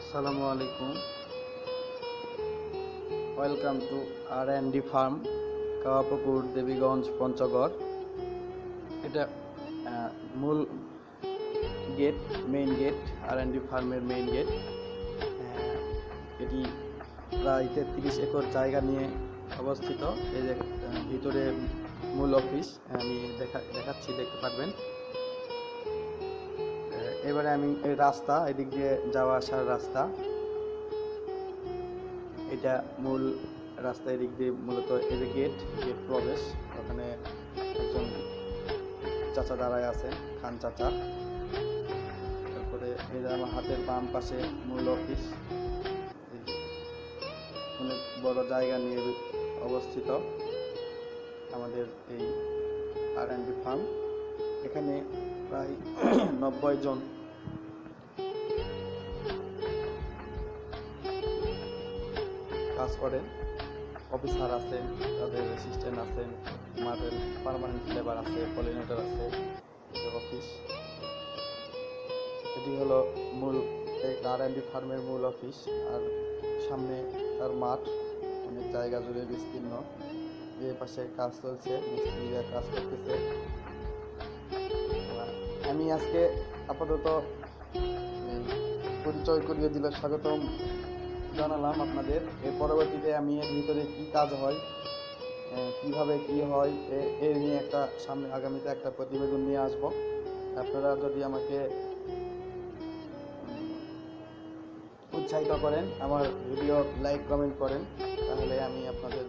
আসসালামু আলাইকুম। Welcome to R&D farm, Kawapukur, Debiganj, Panchagarh. এটা মূল গেট, মেইন গেট, R&D ফার্মের মেইন গেট। এটি প্রায় 33 একর জায়গা নিয়ে অবস্থিত। এই যে ভিতরে মূল অফিস আমি দেখাচ্ছি, দেখতে পারবেন। এবারে আমি এই রাস্তা, এদিক দিয়ে যাওয়া আসার রাস্তা, এটা মূল রাস্তা। এদিক দিয়ে মূলত এই যে গেট প্রবেশ, ওখানে একজন চাচা দাঁড়ায় আছেন, খান চাচা। তারপরে এই যে আমার হাতের বাম পাশে মূল অফিস, অনেক বড় জায়গা নিয়ে অবস্থিত আমাদের এই R&D ফার্ম। এখানে প্রায় 90 জন কাজ করেন, অফিসার আছেন, তাদের অ্যাসিস্ট্যান্ট আছেন, আমাদের পার্মানেন্ট লেবার আছে, পলিনেটর আছে। অফিস এটি হলো মূল R&D ফার্মের মূল অফিস। আর সামনে তার মাঠ, অনেক জায়গা জুড়ে বিস্তীর্ণ। এর পাশে কাজ চলছে, মিস্ত্রিরা কাজ করতেছে। আমি আজকে আপাতত পরিচয় করিয়ে দিল, স্বাগতম জানালাম আপনাদের। এর পরবর্তীতে আমি এর ভিতরে কি কাজ হয়, কিভাবে কি হয়, এর নিয়ে একটা সামনে আগামীতে একটা প্রতিবেদন নিয়ে আসব। আপনারা যদি আমাকে উৎসাহিত করেন, আমার ভিডিও লাইক কমেন্ট করেন, তাহলে আমি আপনাদের